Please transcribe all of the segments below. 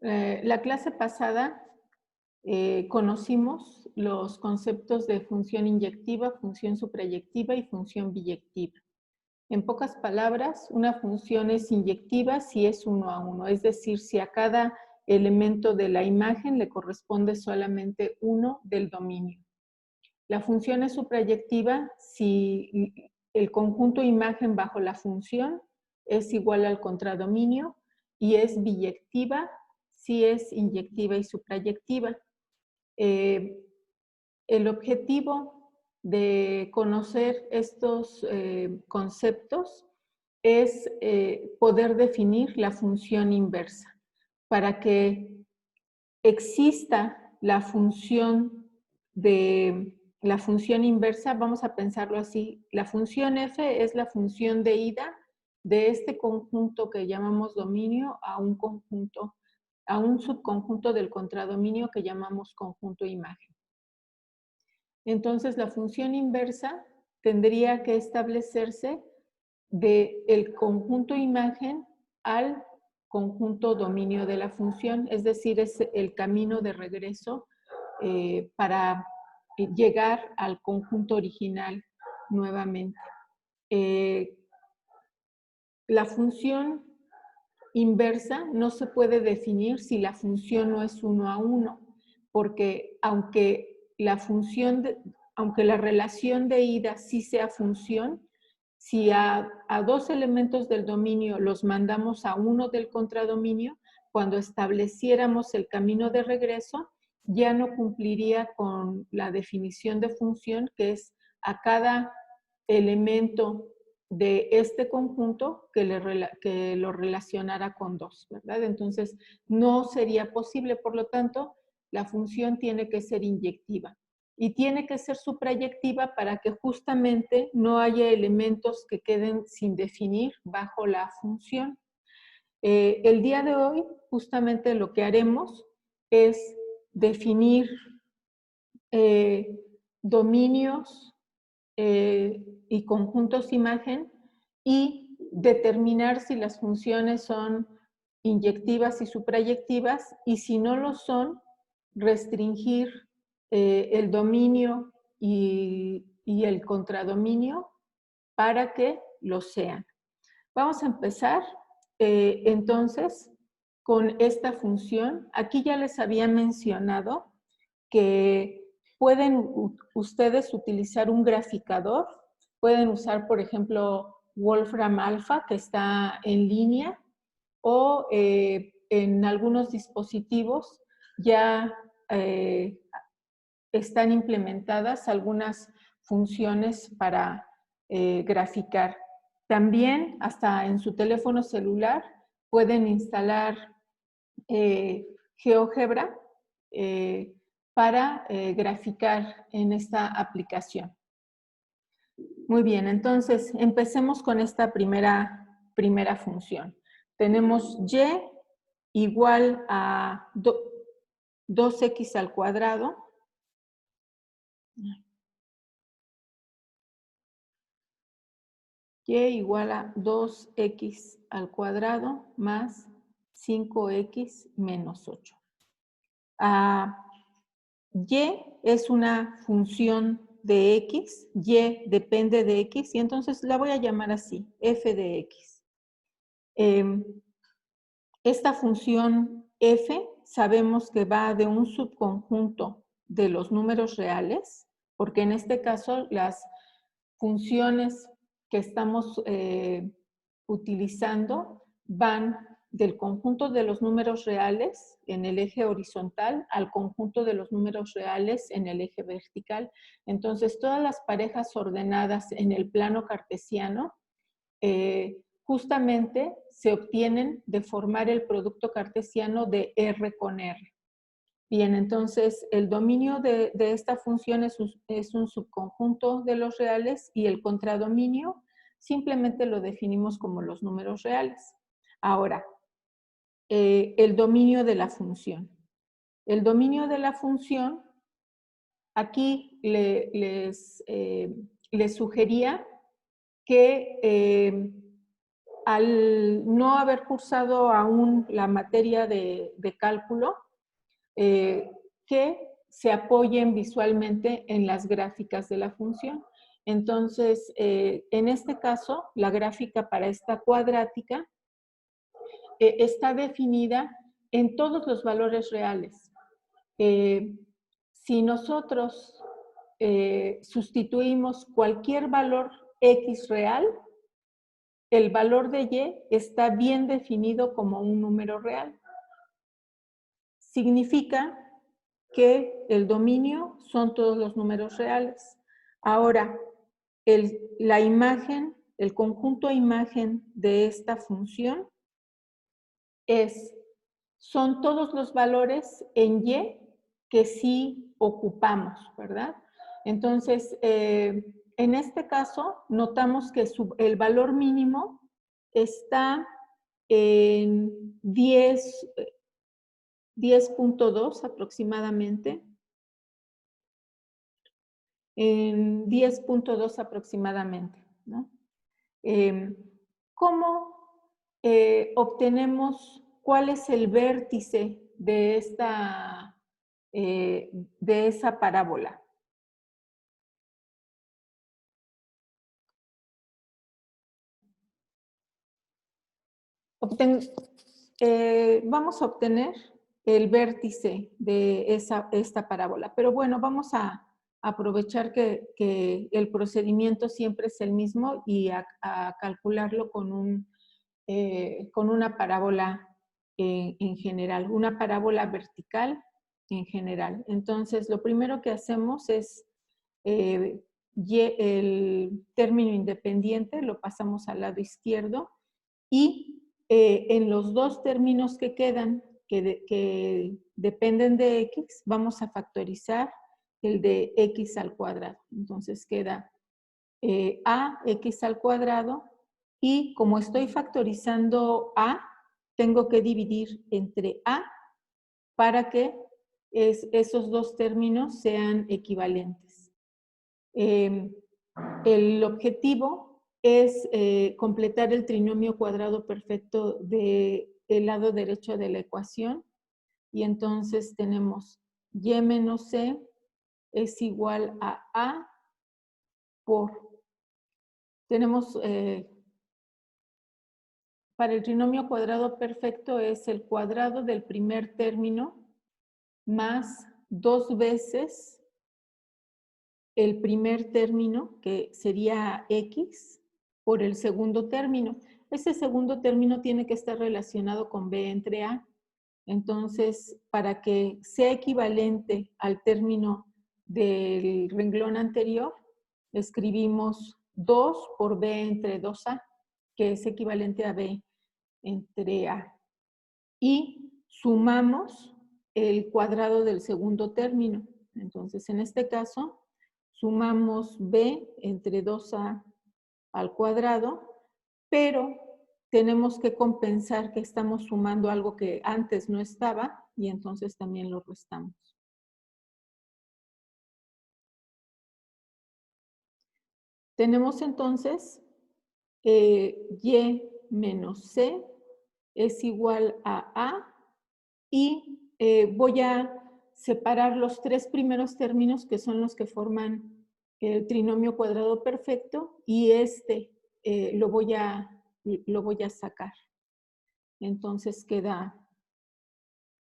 La clase pasada conocimos los conceptos de función inyectiva, función suprayectiva y función biyectiva. En pocas palabras, una función es inyectiva si es uno a uno, es decir, si a cada elemento de la imagen le corresponde solamente uno del dominio. La función es suprayectiva si el conjunto imagen bajo la función es igual al contradominio, y es biyectiva si es inyectiva y suprayectiva. El objetivo de conocer estos conceptos es poder definir la función inversa. Para que exista la función inversa, vamos a pensarlo así. La función f es la función de ida de este conjunto que llamamos dominio a un subconjunto del contradominio que llamamos conjunto imagen. Entonces, la función inversa tendría que establecerse del conjunto imagen al conjunto dominio de la función, es decir, es el camino de regreso para llegar al conjunto original nuevamente. La función inversa no se puede definir si la función no es uno a uno, porque aunque la relación de ida sí sea función, si a dos elementos del dominio los mandamos a uno del contradominio, cuando estableciéramos el camino de regreso, ya no cumpliría con la definición de función, que es a cada elemento de este conjunto que lo relacionara con dos, ¿verdad? Entonces, no sería posible, por lo tanto, la función tiene que ser inyectiva. Y tiene que ser suprayectiva para que justamente no haya elementos que queden sin definir bajo la función. El día de hoy, justamente lo que haremos es definir dominios y conjuntos imagen y determinar si las funciones son inyectivas y suprayectivas, y si no lo son, restringir el dominio y el contradominio para que lo sean. Vamos a empezar entonces con esta función. Aquí ya les había mencionado que pueden ustedes utilizar un graficador. Pueden usar, por ejemplo, Wolfram Alpha, que está en línea, o en algunos dispositivos ya están implementadas algunas funciones para graficar. También, hasta en su teléfono celular, pueden instalar GeoGebra para graficar en esta aplicación. Muy bien, entonces empecemos con esta primera función. Tenemos y igual a 2x al cuadrado y igual a 2x al cuadrado más 5x menos 8. Y es una función de x, y depende de x, y entonces la voy a llamar así, f de x. Esta función f sabemos que va de un subconjunto de los números reales, porque en este caso las funciones que estamos utilizando van del conjunto de los números reales en el eje horizontal al conjunto de los números reales en el eje vertical. Entonces, todas las parejas ordenadas en el plano cartesiano justamente se obtienen de formar el producto cartesiano de R con R. Bien, entonces el dominio de esta función es un subconjunto de los reales, y el contradominio simplemente lo definimos como los números reales. Ahora, el dominio de la función. El dominio de la función, aquí les sugería que al no haber cursado aún la materia de cálculo, que se apoyen visualmente en las gráficas de la función. Entonces, en este caso, la gráfica para esta cuadrática está definida en todos los valores reales. Si nosotros sustituimos cualquier valor X real, el valor de Y está bien definido como un número real. Significa que el dominio son todos los números reales. Ahora, la imagen, el conjunto imagen de esta función son todos los valores en Y que sí ocupamos, ¿verdad? Entonces, en este caso, notamos que el valor mínimo está en 10.2 aproximadamente. En 10.2 aproximadamente, ¿no? ¿Cómo obtenemos cuál es el vértice de esa parábola? Vamos a obtener el vértice de esta parábola, pero bueno, vamos a aprovechar que el procedimiento siempre es el mismo y a calcularlo con una parábola en general, una parábola vertical en general. Entonces, lo primero que hacemos es el término independiente, lo pasamos al lado izquierdo y en los dos términos que quedan, que dependen de x, vamos a factorizar el de x al cuadrado. Entonces queda ax al cuadrado y como estoy factorizando a, tengo que dividir entre a para que esos dos términos sean equivalentes. El objetivo es completar el trinomio cuadrado perfecto del lado derecho de la ecuación y entonces tenemos y menos c es igual a tenemos para el trinomio cuadrado perfecto es el cuadrado del primer término más 2 veces el primer término, que sería x, por el segundo término. Ese segundo término tiene que estar relacionado con b entre a. Entonces, para que sea equivalente al término del renglón anterior, escribimos 2 por b entre 2a, que es equivalente a b entre a. Y sumamos el cuadrado del segundo término. Entonces, en este caso, sumamos b entre 2a al cuadrado, pero tenemos que compensar que estamos sumando algo que antes no estaba y entonces también lo restamos. Tenemos entonces y menos c es igual a y voy a separar los tres primeros términos que son los que forman el trinomio cuadrado perfecto y lo voy a sacar. Entonces queda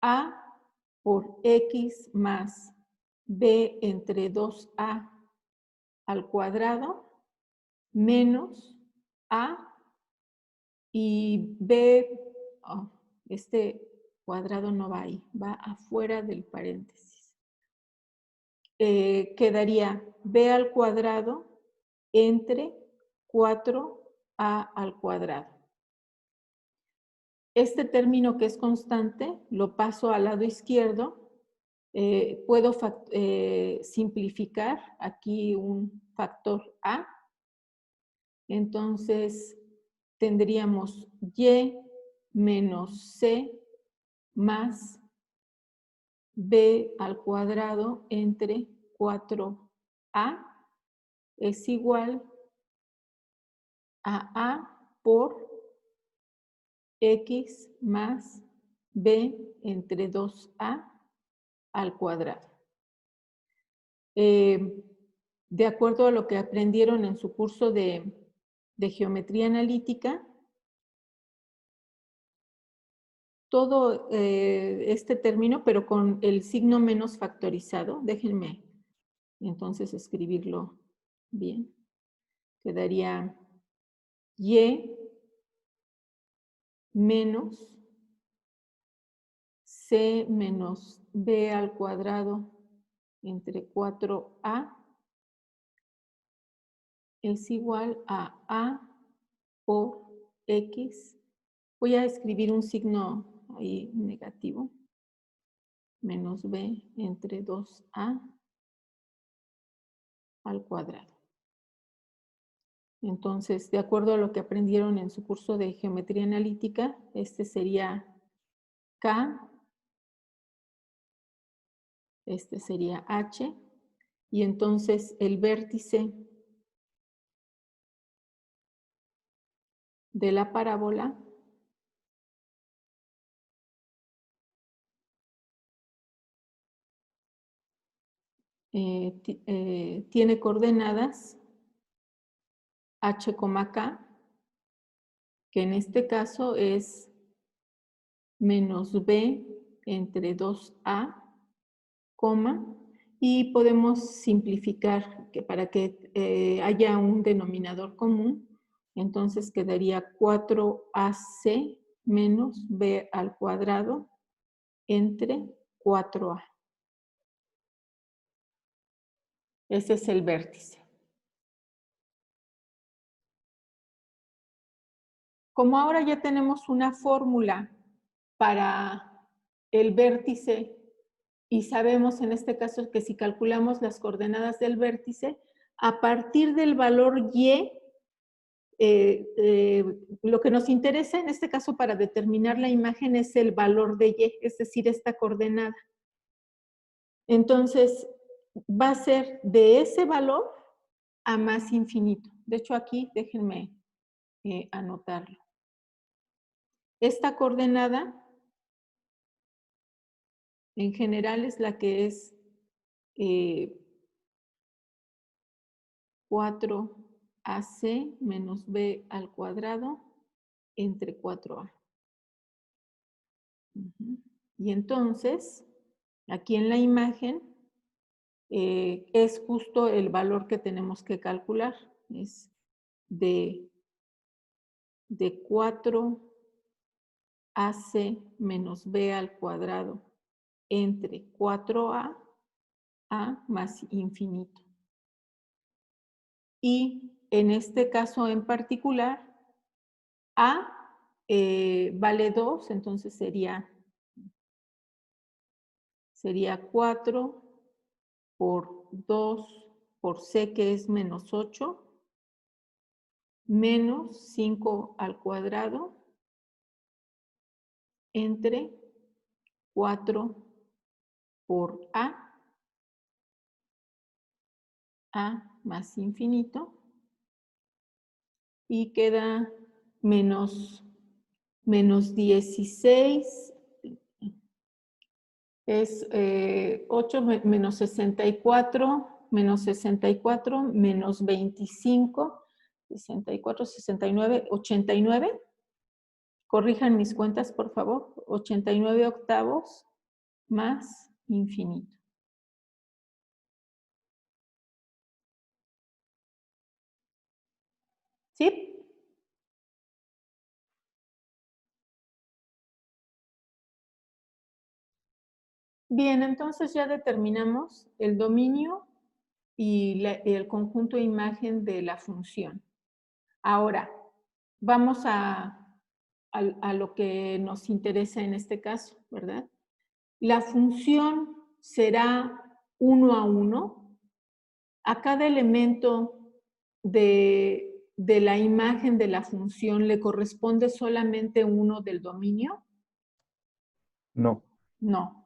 a por x más b entre 2a al cuadrado menos a y b, este cuadrado no va ahí, va afuera del paréntesis. Quedaría b al cuadrado entre 4a al cuadrado. Este término que es constante lo paso al lado izquierdo. Puedo simplificar aquí un factor a. Entonces, tendríamos y menos c más b al cuadrado entre 4a es igual a por x más b entre 2a al cuadrado. De acuerdo a lo que aprendieron en su curso de geometría analítica, todo este término, pero con el signo menos factorizado, déjenme entonces escribirlo bien, quedaría y menos c menos b al cuadrado entre 4a es igual a por x. Voy a escribir un signo ahí negativo, menos b entre 2a al cuadrado. Entonces, de acuerdo a lo que aprendieron en su curso de geometría analítica, este sería K, este sería H, y entonces el vértice de la parábola tiene coordenadas H, K, que en este caso es menos B entre 2A, y podemos simplificar que para que haya un denominador común, entonces quedaría 4AC menos B al cuadrado entre 4A. Ese es el vértice. Como ahora ya tenemos una fórmula para el vértice y sabemos en este caso que si calculamos las coordenadas del vértice, a partir del valor y, lo que nos interesa en este caso para determinar la imagen es el valor de y, es decir, esta coordenada. Entonces, va a ser de ese valor a más infinito. De hecho, aquí déjenme anotarlo. Esta coordenada en general es la que es 4AC menos B al cuadrado entre 4A. Y entonces, aquí en la imagen, es justo el valor que tenemos que calcular. Es de 4AC menos B al cuadrado entre 4A a más infinito. Y en este caso en particular, A vale 2, entonces sería 4 por 2 por C, que es menos 8, menos 5 al cuadrado entre 4 por A más infinito, y queda menos 16, es 8 menos 64, menos 64, menos 25, 64, 69, 89. Corrijan mis cuentas, por favor. 89 octavos más infinito. ¿Sí? Bien, entonces ya determinamos el dominio y el conjunto de imagen de la función. Ahora, vamos a lo que nos interesa en este caso, ¿verdad? La función será 1 a 1. A cada elemento de la imagen de la función le corresponde solamente uno del dominio. No. No.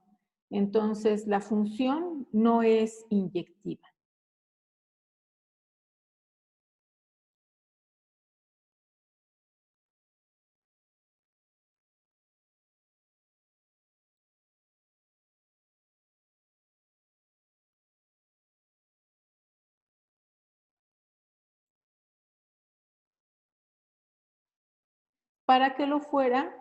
Entonces, la función no es inyectiva. Para que lo fuera,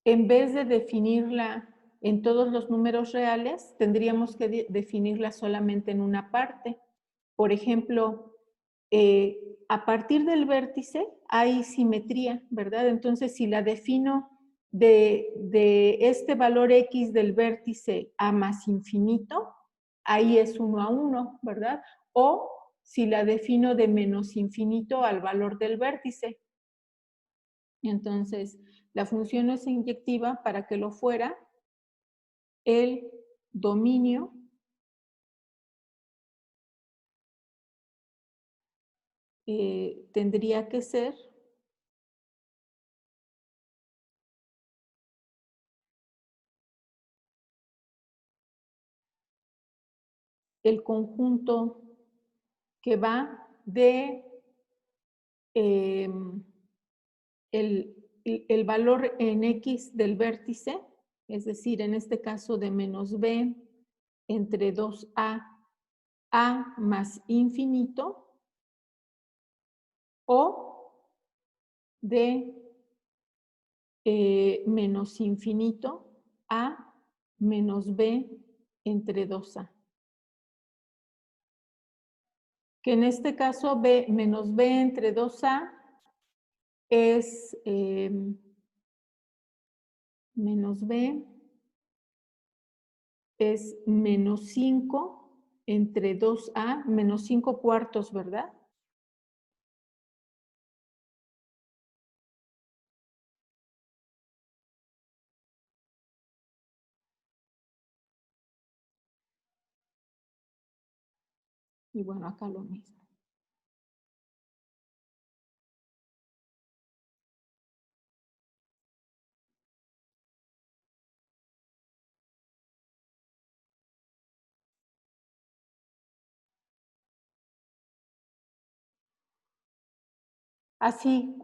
en vez de definirla en todos los números reales, tendríamos que definirla solamente en una parte. Por ejemplo, a partir del vértice hay simetría, ¿verdad? Entonces, si la defino de este valor X del vértice a más infinito, ahí es 1 a 1, ¿verdad? O si la defino de menos infinito al valor del vértice. Entonces, la función es inyectiva. Para que lo fuera, el dominio tendría que ser el conjunto que va de el valor en X del vértice, es decir, en este caso de menos b entre 2a más infinito, o de menos infinito a menos b entre 2a. Que en este caso menos b entre 2a es menos b es menos 5 entre 2a, menos 5 cuartos, ¿verdad? Y bueno, acá lo mismo. Así,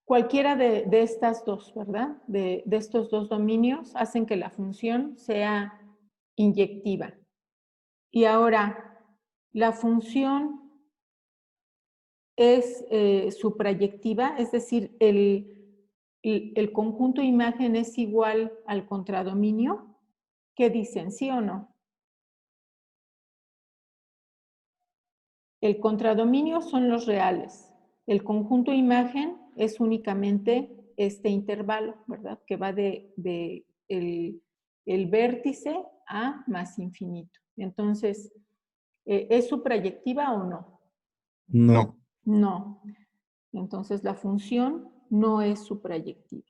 cualquiera de estas dos, ¿verdad? De estos dos dominios hacen que la función sea inyectiva. Y ahora, la función es suprayectiva, es decir, el conjunto imagen es igual al contradominio. ¿Qué dicen? ¿Sí o no? El contradominio son los reales. El conjunto imagen es únicamente este intervalo, ¿verdad? Que va de el vértice a más infinito. Entonces, ¿es suprayectiva o no? No. No. Entonces, la función no es suprayectiva.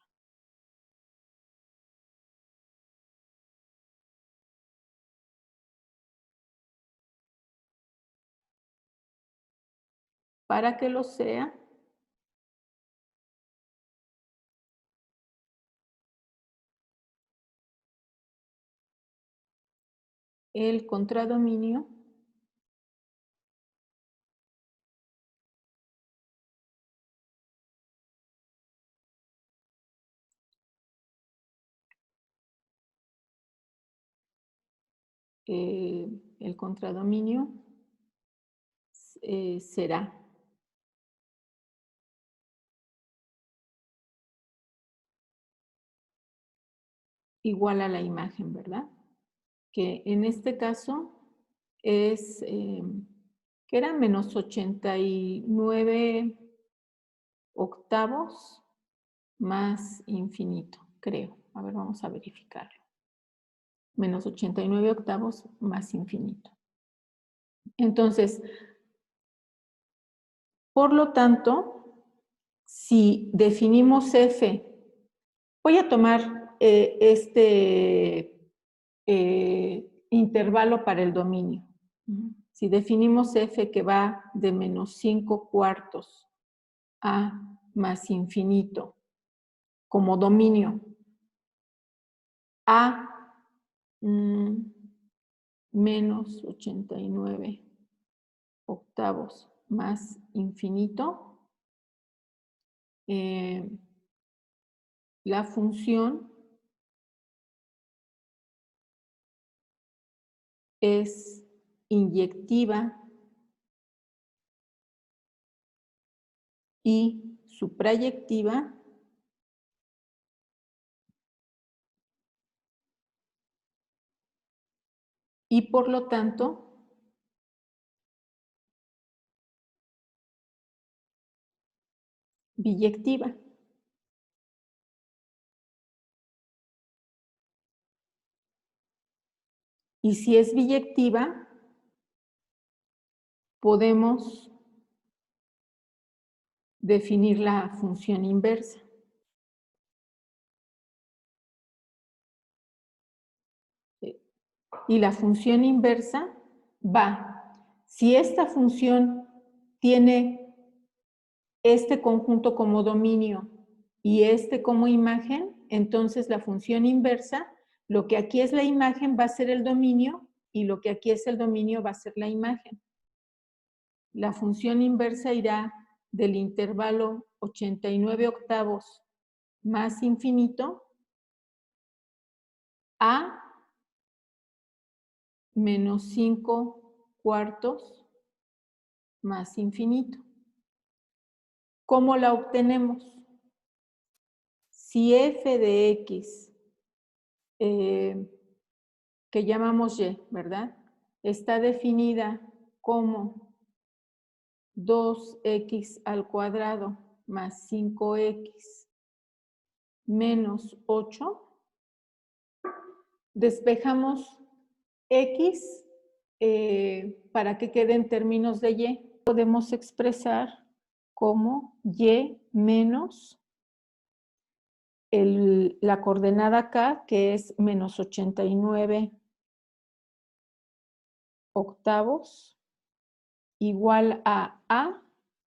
Para que lo sea, el contradominio el contradominio será igual a la imagen, ¿verdad? Que en este caso es, que era menos 89 octavos más infinito, creo. A ver, vamos a verificarlo. Menos 89 octavos más infinito. Entonces, por lo tanto, si definimos f, voy a tomar este intervalo para el dominio. Si definimos f que va de menos 5 cuartos a más infinito como dominio a menos 89 octavos más infinito, la función es inyectiva y suprayectiva y por lo tanto biyectiva. Y si es biyectiva, podemos definir la función inversa. Y la función inversa va, si esta función tiene este conjunto como dominio y este como imagen, entonces la función inversa, lo que aquí es la imagen va a ser el dominio y lo que aquí es el dominio va a ser la imagen. La función inversa irá del intervalo 89 octavos más infinito a menos 5 cuartos más infinito. ¿Cómo la obtenemos? Si f de x, que llamamos y, ¿verdad? Está definida como 2x al cuadrado más 5x menos 8, despejamos x para que quede en términos de y. Podemos expresar como y menos la coordenada k, que es menos 89 octavos, igual a,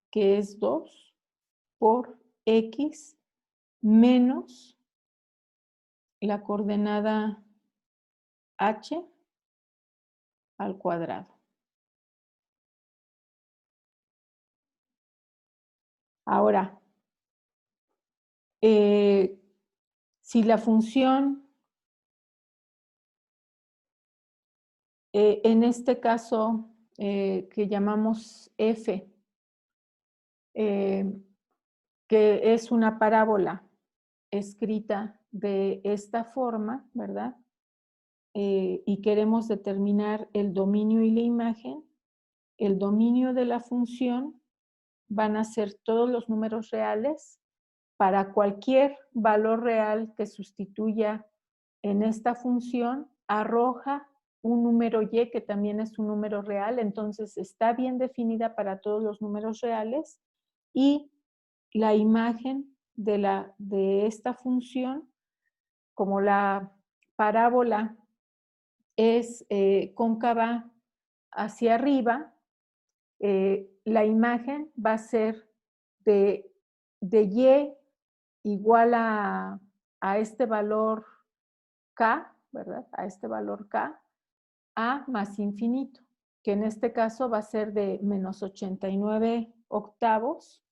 que es 2, por x menos la coordenada h al cuadrado. Ahora, si la función, en este caso que llamamos f, que es una parábola escrita de esta forma, ¿verdad? Y queremos determinar el dominio y la imagen, el dominio de la función van a ser todos los números reales. Para cualquier valor real que sustituya en esta función, arroja un número y que también es un número real, entonces está bien definida para todos los números reales y la imagen de esta función, como la parábola es cóncava hacia arriba, la imagen va a ser de y igual a este valor k, ¿verdad? A este valor k, a más infinito, que en este caso va a ser de menos 89 octavos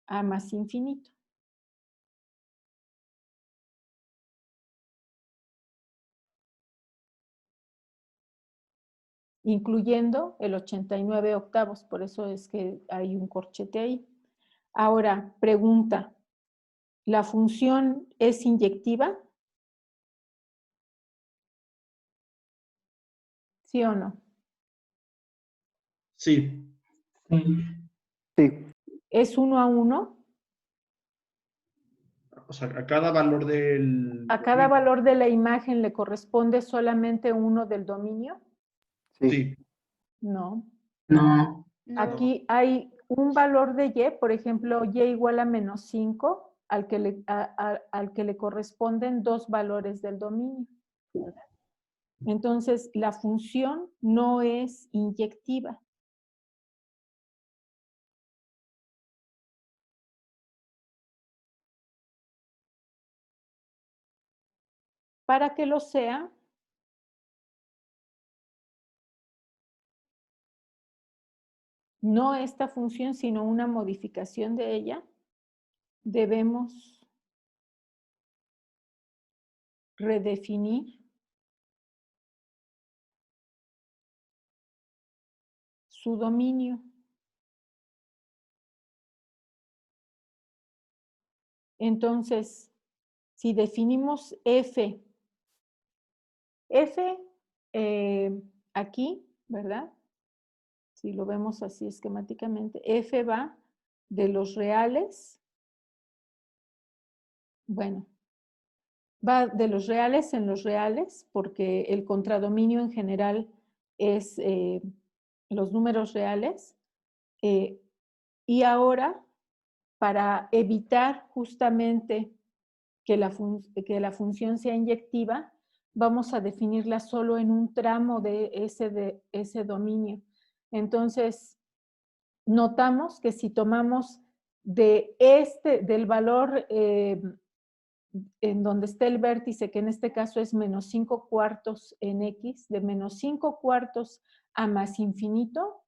a más infinito. Incluyendo el 89 octavos, por eso es que hay un corchete ahí. Ahora, pregunta, ¿la función es inyectiva? ¿Sí o no? Sí. Sí. ¿Es 1 a 1? O sea, a cada valor del... ¿A cada valor de la imagen le corresponde solamente uno del dominio? Sí. No. No. Aquí hay un valor de y, por ejemplo, y igual a menos 5, al que le corresponden dos valores del dominio. Entonces, la función no es inyectiva. Para que lo sea, no esta función, sino una modificación de ella, debemos redefinir su dominio. Entonces, si definimos F aquí, ¿verdad? Si lo vemos así esquemáticamente, F va de los reales, bueno, va de los reales en los reales, porque el contradominio en general es los números reales. Y ahora, para evitar justamente que la función sea inyectiva, vamos a definirla solo en un tramo de ese dominio. Entonces, notamos que si tomamos del valor en donde está el vértice, que en este caso es menos 5 cuartos en X, de menos 5 cuartos a más infinito,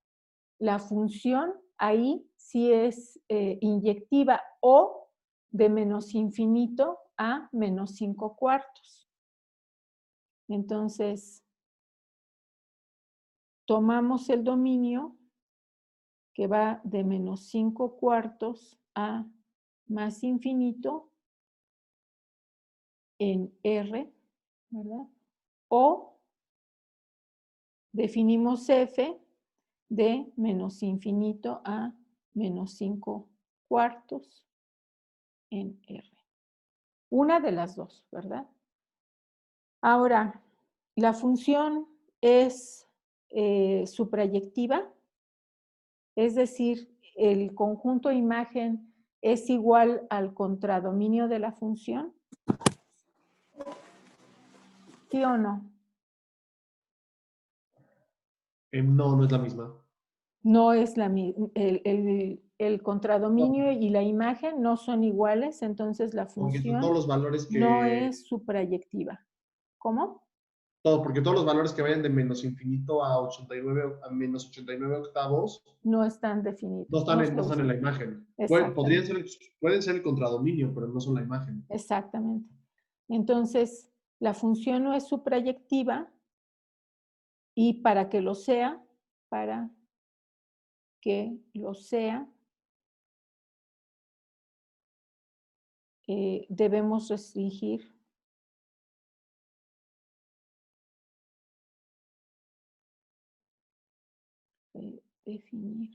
la función ahí sí es inyectiva, o de menos infinito a menos 5 cuartos. Entonces, tomamos el dominio que va de menos 5 cuartos a más infinito en R, ¿verdad? O definimos F de menos infinito a menos 5 cuartos en R. Una de las dos, ¿verdad? Ahora, la función es suprayectiva, es decir, el conjunto imagen es igual al contradominio de la función. ¿Sí o no? No, no es la misma. No es la misma. El contradominio y la imagen no son iguales, entonces la Porque función todos los valores no que... es suprayectiva. ¿Cómo? Porque todos los valores que vayan de menos infinito a 89, a menos 89 octavos No están definidos. no están en la imagen. Exactamente. Pueden ser el contradominio, pero no son la imagen. Exactamente. Entonces, la función no es suprayectiva, y para que lo sea, debemos restringir definir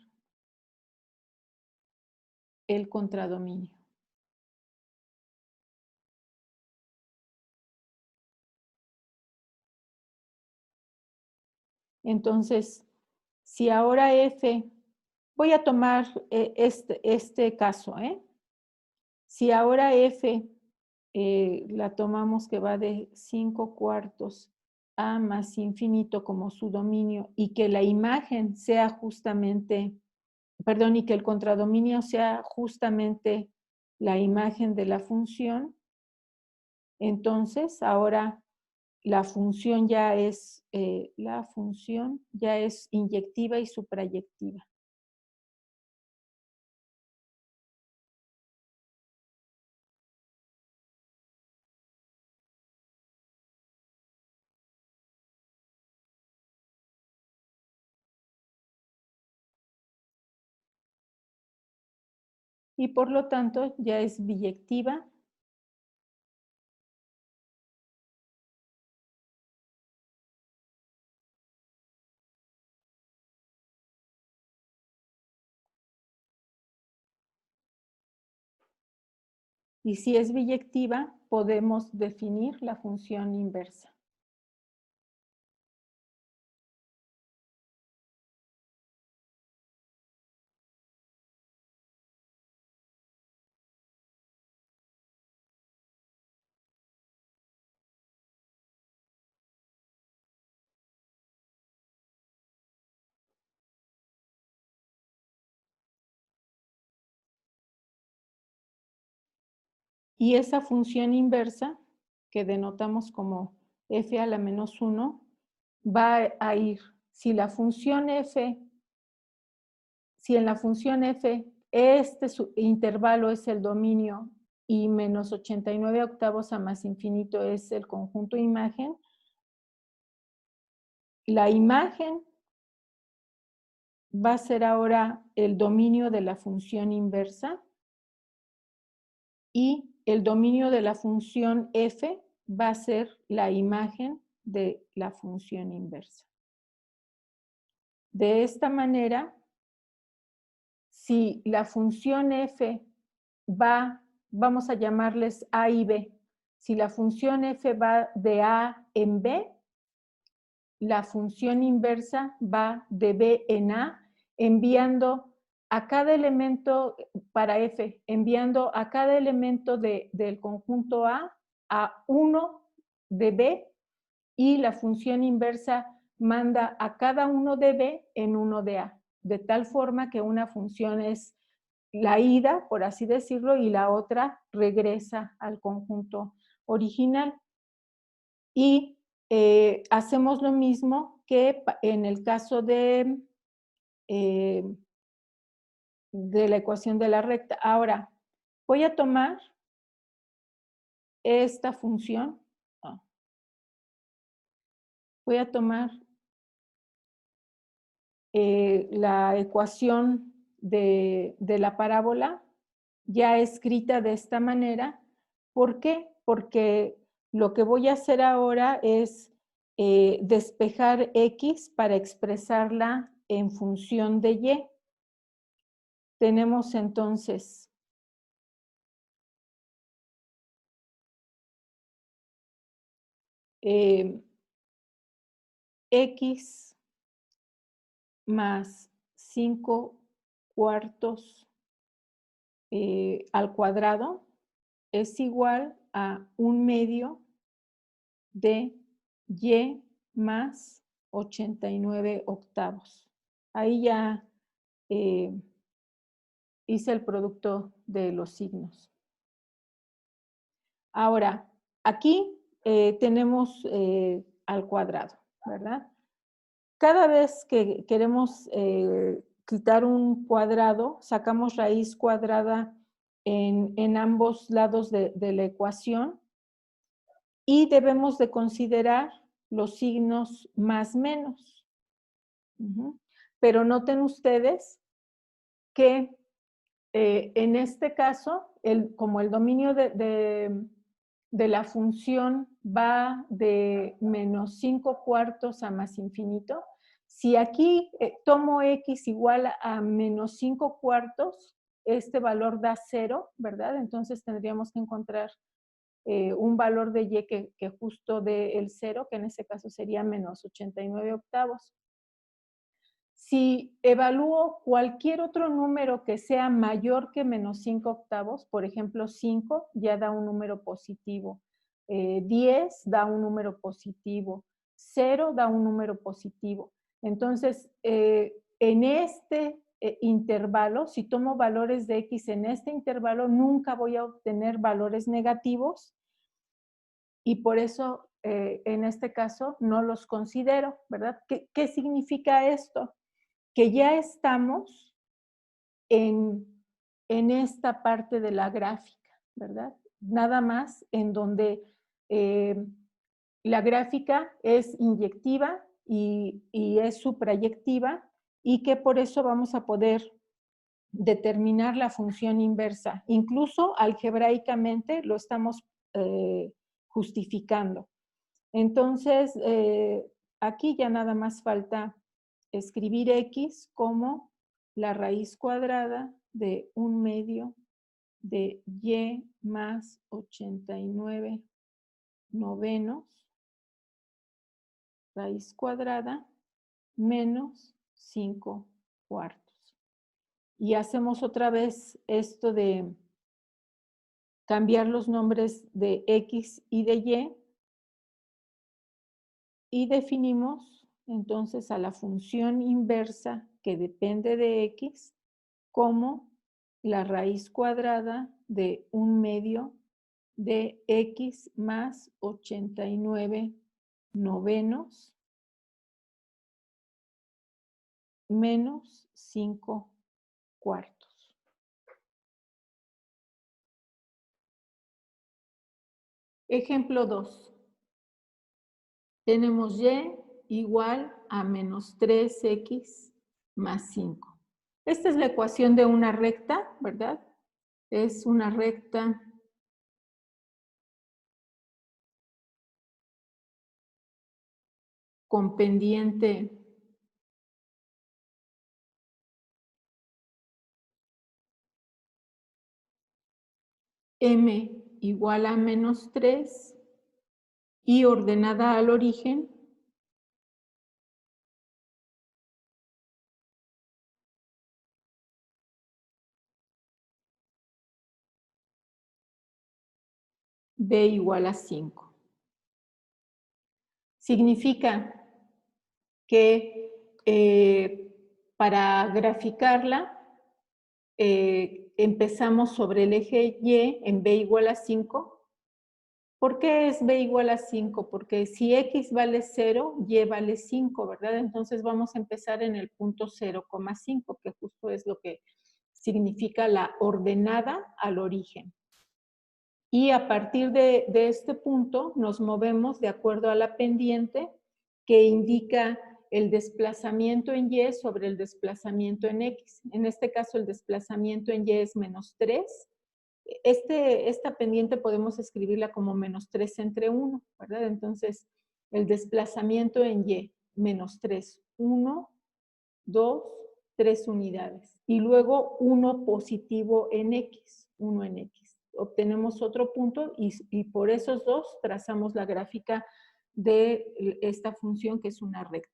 el contradominio. Entonces, si ahora F, voy a tomar este caso, Si ahora F la tomamos que va de 5 cuartos a más infinito como su dominio, y que la imagen sea justamente, perdón, y que el contradominio sea justamente la imagen de la función, entonces ahora la función ya es inyectiva y suprayectiva. Y por lo tanto ya es biyectiva y si es biyectiva podemos definir la función inversa. Y esa función inversa, que denotamos como f a la menos 1, va a ir, si en la función f, este intervalo es el dominio y menos 89 octavos a más infinito es el conjunto imagen, la imagen va a ser ahora el dominio de la función inversa y el dominio de la función f va a ser la imagen de la función inversa. De esta manera, si la función f vamos a llamarles a y b, si la función f va de a en b, la función inversa va de b en a, enviando a cada elemento para f, enviando a cada elemento del conjunto a 1 de b, y la función inversa manda a cada uno de b en 1 de a, de tal forma que una función es la ida, por así decirlo, y la otra regresa al conjunto original. Y hacemos lo mismo que en el caso de la ecuación de la recta. Ahora, voy a tomar esta función. Voy a tomar la ecuación de la parábola ya escrita de esta manera. ¿Por qué? Porque lo que voy a hacer ahora es despejar X para expresarla en función de Y. Tenemos entonces X más 5 cuartos al cuadrado es igual a 1/2 de Y más 89 octavos. Ahí ya hice el producto de los signos. Ahora, aquí tenemos al cuadrado, ¿verdad? Cada vez que queremos quitar un cuadrado, sacamos raíz cuadrada en ambos lados de la ecuación y debemos de considerar los signos más menos. Pero noten ustedes que en este caso, como el dominio de la función va de menos 5 cuartos a más infinito, si aquí tomo x igual a menos 5 cuartos, este valor da 0, ¿verdad? Entonces tendríamos que encontrar un valor de y que justo dé el 0, que en este caso sería menos 89 octavos. Si evalúo cualquier otro número que sea mayor que menos 5 octavos, por ejemplo 5 ya da un número positivo, 10 da un número positivo, 0 da un número positivo. Entonces, en este intervalo, si tomo valores de x en este intervalo, nunca voy a obtener valores negativos y por eso en este caso no los considero, ¿verdad? ¿Qué significa esto? Que ya estamos en esta parte de la gráfica, ¿verdad? Nada más en donde la gráfica es inyectiva y es suprayectiva y que por eso vamos a poder determinar la función inversa. Incluso algebraicamente lo estamos justificando. Entonces, aquí ya nada más falta escribir x como la raíz cuadrada de 1/2 de y más 89 novenos, raíz cuadrada, menos 5 cuartos. Y hacemos otra vez esto de cambiar los nombres de x y de y definimos entonces a la función inversa que depende de x como la raíz cuadrada de 1/2 de x más 89 novenos menos 5 cuartos. Ejemplo 2. Tenemos y igual a menos 3x más 5. Esta es la ecuación de una recta, ¿verdad? Es una recta con pendiente m igual a menos 3 y ordenada al origen b igual a 5. Significa que para graficarla empezamos sobre el eje Y en b igual a 5. ¿Por qué es b igual a 5? Porque si x vale 0, y vale 5, ¿verdad? Entonces vamos a empezar en el punto 0,5, que justo es lo que significa la ordenada al origen. Y a partir de este punto nos movemos de acuerdo a la pendiente que indica el desplazamiento en Y sobre el desplazamiento en X. En este caso el desplazamiento en Y es menos 3. Esta pendiente podemos escribirla como menos 3 entre 1, ¿verdad? Entonces, el desplazamiento en Y, menos 3, 1, 2, 3 unidades. Y luego 1 positivo en X, 1 en X. Obtenemos otro punto y por esos dos trazamos la gráfica de esta función que es una recta.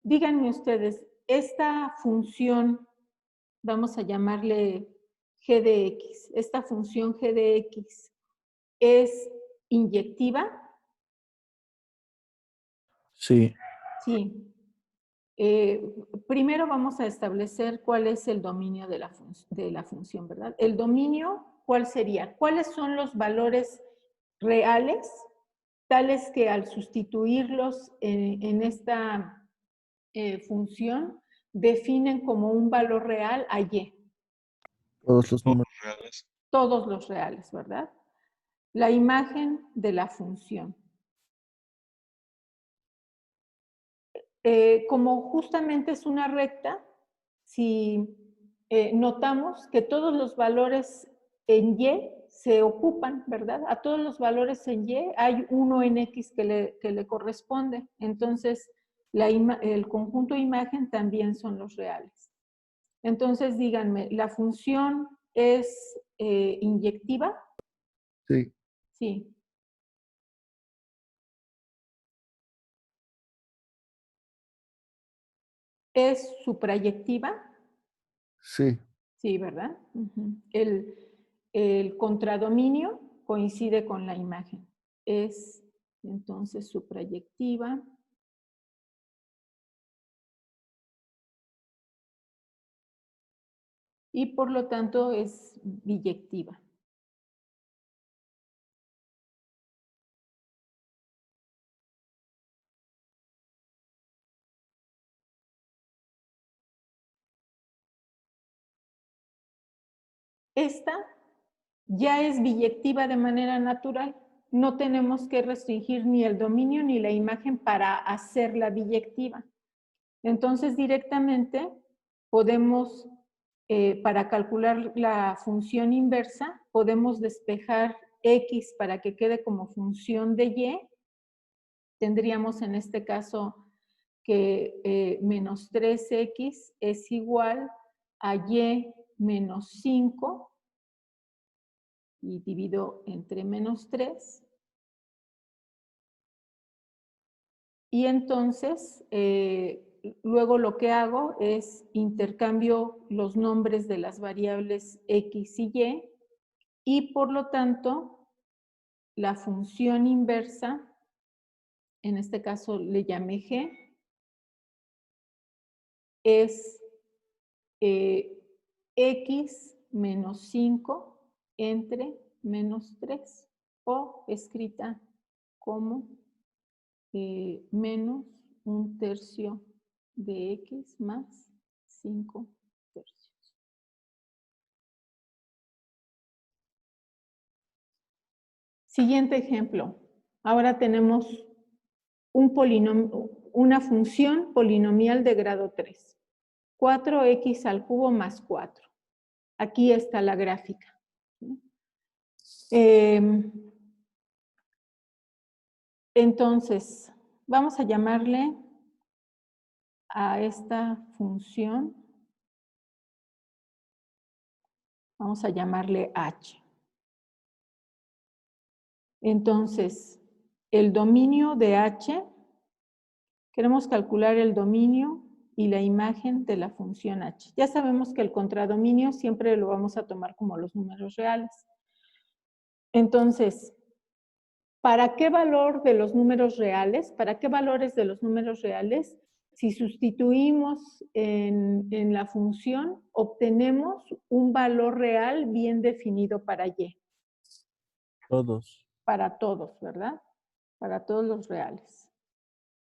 Díganme ustedes, esta función, vamos a llamarle g de x, esta función g de x, ¿es inyectiva? Sí. Sí. Primero vamos a establecer cuál es el dominio de la función, ¿verdad? El dominio, ¿cuál sería? ¿Cuáles son los valores reales, tales que al sustituirlos en esta función, definen como un valor real a y? Todos los números reales. Todos los reales, ¿verdad? La imagen de la función. Como justamente es una recta, si notamos que todos los valores en Y se ocupan, ¿verdad? A todos los valores en Y hay uno en X que le corresponde. Entonces, el conjunto de imagen también son los reales. Entonces, díganme, ¿la función es inyectiva? Sí. Sí. ¿Es suprayectiva? Sí. Sí, ¿verdad? El contradominio coincide con la imagen. Es entonces suprayectiva. Y por lo tanto es biyectiva. Esta ya es biyectiva de manera natural. No tenemos que restringir ni el dominio ni la imagen para hacerla biyectiva. Entonces, directamente podemos, para calcular la función inversa, podemos despejar x para que quede como función de y. Tendríamos en este caso que menos 3x es igual a y menos 5 y divido entre menos 3. Y entonces, luego lo que hago es intercambio los nombres de las variables x y y por lo tanto, la función inversa, en este caso le llamé g, es x menos 5 entre menos 3, o escrita como menos 1/3 de x más 5 tercios. Siguiente ejemplo. Ahora tenemos una función polinomial de grado 3. 4x al cubo más 4. Aquí está la gráfica. Entonces, vamos a llamarle a esta función, vamos a llamarle h. Entonces, el dominio de h, queremos calcular el dominio y la imagen de la función h. Ya sabemos que el contradominio siempre lo vamos a tomar como los números reales. Entonces, ¿para qué valor de los números reales? ¿Para qué valores de los números reales? Si sustituimos en la función, obtenemos un valor real bien definido para y. Todos. Para todos, ¿verdad? Para todos los reales.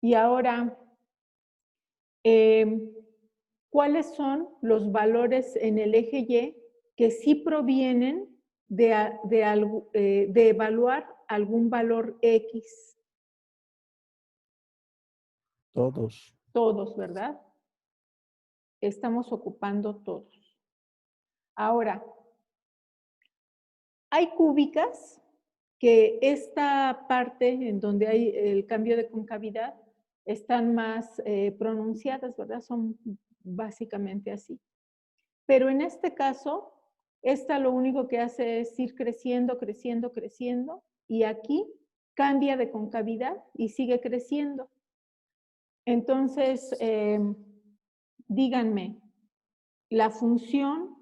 Y ahora, ¿cuáles son los valores en el eje Y que sí provienen de evaluar algún valor X? Todos. Todos, ¿verdad? Estamos ocupando todos. Ahora, hay cúbicas que esta parte en donde hay el cambio de concavidad están más pronunciadas, ¿verdad? Son básicamente así. Pero en este caso, esta lo único que hace es ir creciendo, creciendo, creciendo, y aquí cambia de concavidad y sigue creciendo. Entonces, díganme, ¿la función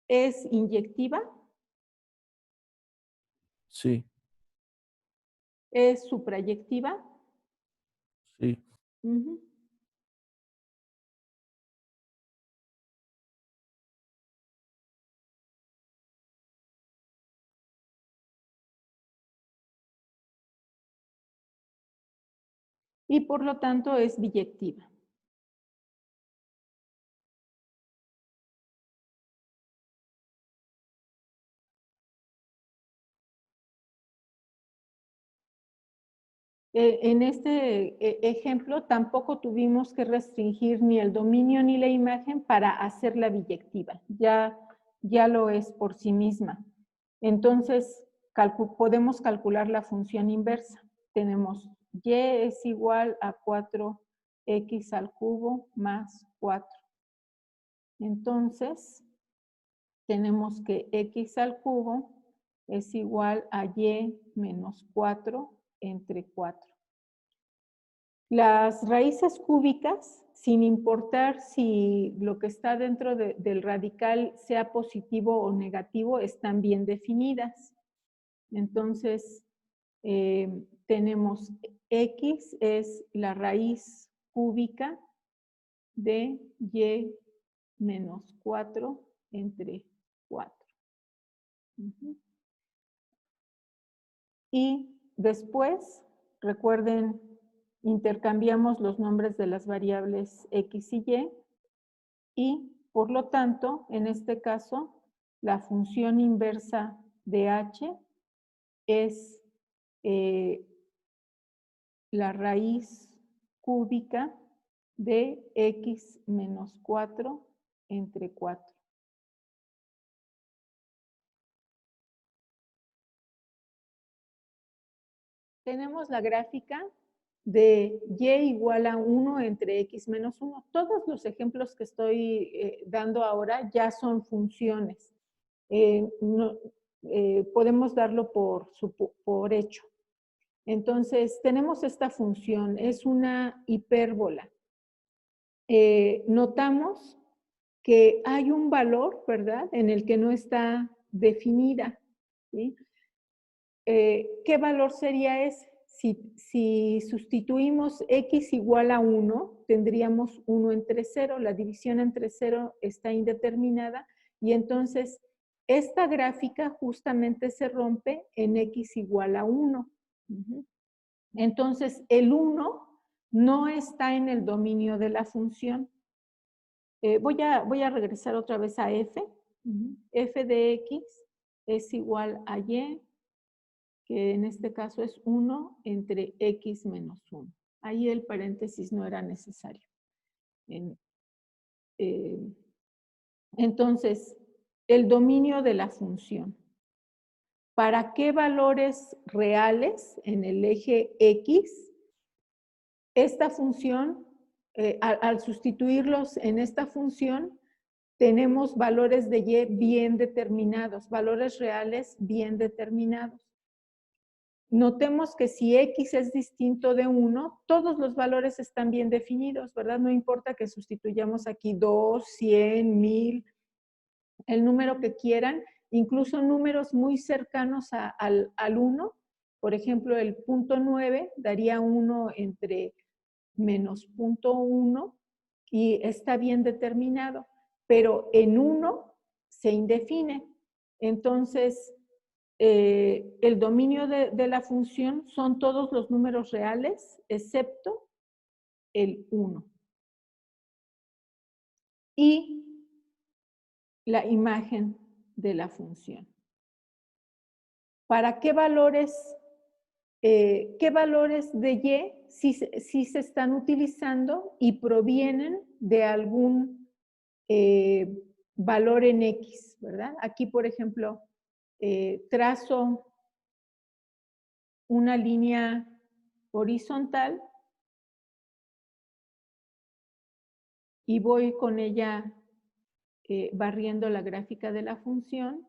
es inyectiva? Sí. ¿Es suprayectiva? Sí. Uh-huh. Y por lo tanto es biyectiva. En este ejemplo tampoco tuvimos que restringir ni el dominio ni la imagen para hacerla biyectiva. Ya lo es por sí misma. Entonces, podemos calcular la función inversa. Tenemos y es igual a 4x al cubo más 4. Entonces, tenemos que x al cubo es igual a y menos 4 entre 4. Las raíces cúbicas, sin importar si lo que está dentro del radical sea positivo o negativo, están bien definidas. Entonces, tenemos x es la raíz cúbica de y menos 4 entre 4. Y después, recuerden, intercambiamos los nombres de las variables x y por lo tanto, en este caso, la función inversa de h es la raíz cúbica de x menos 4 entre 4. Tenemos la gráfica de y igual a 1 entre x menos 1. Todos los ejemplos que estoy dando ahora ya son funciones. Podemos darlo por hecho. Entonces, tenemos esta función, es una hipérbola. Notamos que hay un valor, ¿verdad?, en el que no está definida, ¿sí? ¿Qué valor sería ese? Si sustituimos x igual a 1, tendríamos 1 entre 0. La división entre 0 está indeterminada y entonces esta gráfica justamente se rompe en x igual a 1. Entonces, el 1 no está en el dominio de la función. Voy a regresar otra vez a f. F de x es igual a y, que en este caso es 1 entre x menos 1. Ahí el paréntesis no era necesario. Entonces, el dominio de la función. ¿Para qué valores reales en el eje X? Esta función, al sustituirlos en esta función, tenemos valores de Y bien determinados, valores reales bien determinados. Notemos que si X es distinto de 1, todos los valores están bien definidos, ¿verdad? No importa que sustituyamos aquí 2, 100, 1000, el número que quieran, incluso números muy cercanos al 1. Por ejemplo, el punto 9 daría 1 entre menos punto 1 y está bien determinado, pero en 1 se indefine. Entonces, el dominio de la función son todos los números reales, excepto el 1. Y la imagen de la función. ¿Para qué valores de Y sí se están utilizando y provienen de algún valor en X, ¿verdad? Aquí, por ejemplo, trazo una línea horizontal y voy con ella barriendo la gráfica de la función.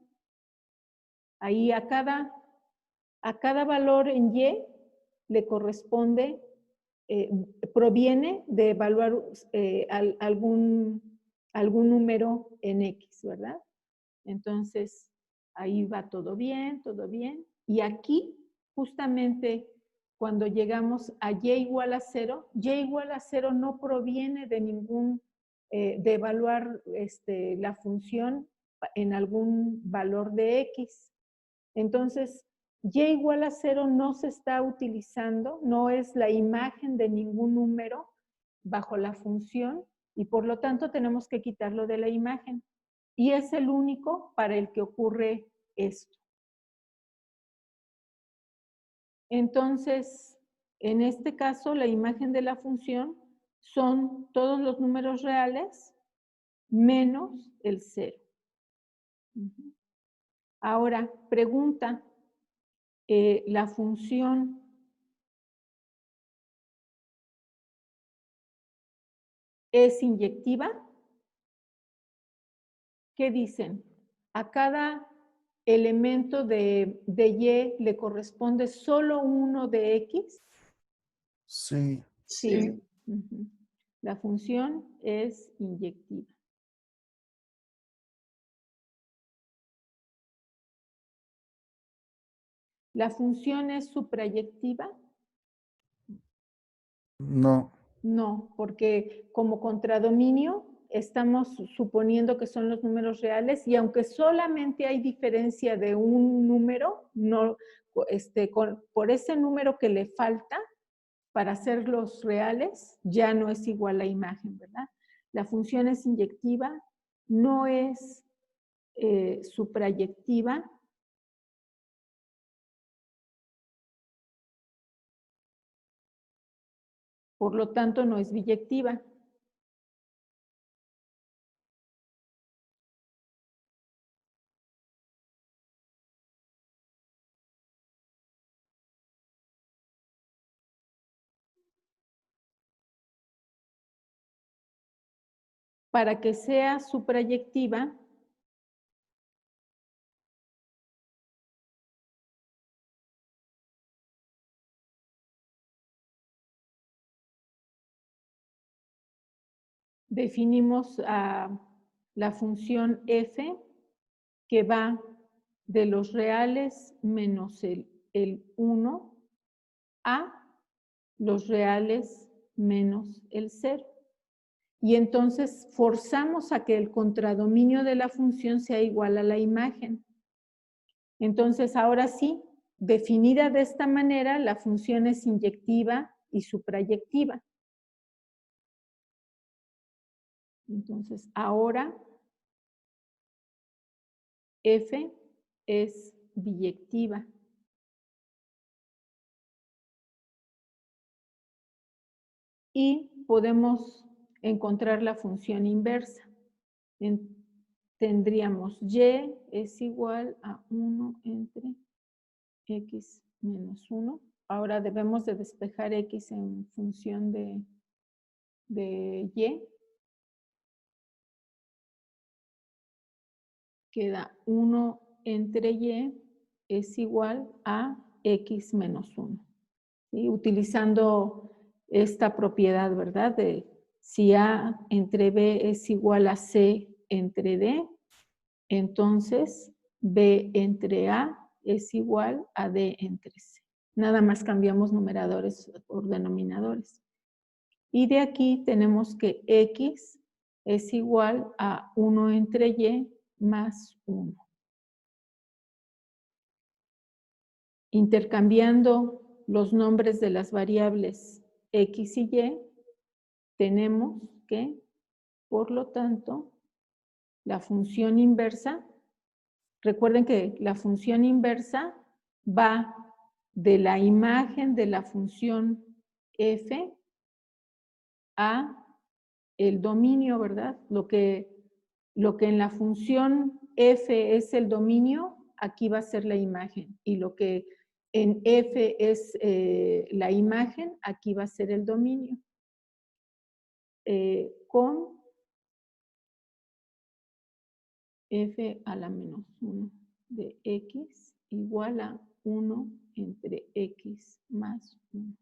Ahí a cada valor en Y le corresponde, proviene de evaluar algún número en X, ¿verdad? Entonces, ahí va todo bien, todo bien. Y aquí, justamente, cuando llegamos a Y igual a 0, Y igual a 0 no proviene de ningún, de evaluar la función en algún valor de X. Entonces, Y igual a 0 no se está utilizando, no es la imagen de ningún número bajo la función y por lo tanto tenemos que quitarlo de la imagen. Y es el único para el que ocurre esto. Entonces, en este caso, la imagen de la función son todos los números reales menos el 0. Ahora, pregunta, ¿la función es inyectiva? ¿Qué dicen? A cada elemento de Y le corresponde solo uno de X. Sí. Sí. La función es inyectiva. ¿La función es suprayectiva? No. No, porque como contradominio estamos suponiendo que son los números reales y aunque solamente hay diferencia de un número, no, por ese número que le falta para hacerlos reales, ya no es igual la imagen, ¿verdad? La función es inyectiva, no es suprayectiva. Por lo tanto, no es biyectiva. Para que sea suprayectiva, definimos la función f que va de los reales menos el 1 a los reales menos el 0. Y entonces forzamos a que el contradominio de la función sea igual a la imagen. Entonces, ahora sí, definida de esta manera, la función es inyectiva y suprayectiva. Entonces, ahora f es biyectiva. Y podemos encontrar la función inversa. Tendríamos y es igual a 1 entre x menos 1. Ahora debemos de despejar x en función de y. Queda 1 entre y es igual a x menos 1. ¿Sí? Utilizando esta propiedad, ¿verdad? De si a entre b es igual a c entre d, entonces b entre a es igual a d entre c. Nada más cambiamos numeradores por denominadores. Y de aquí tenemos que x es igual a 1 entre y más 1. Intercambiando los nombres de las variables x y y, tenemos que, por lo tanto, la función inversa, recuerden que la función inversa va de la imagen de la función f a el dominio, ¿verdad? Lo que en la función f es el dominio, aquí va a ser la imagen. Y lo que en f es la imagen, aquí va a ser el dominio. Con f a la menos 1 de x igual a 1 entre x más 1.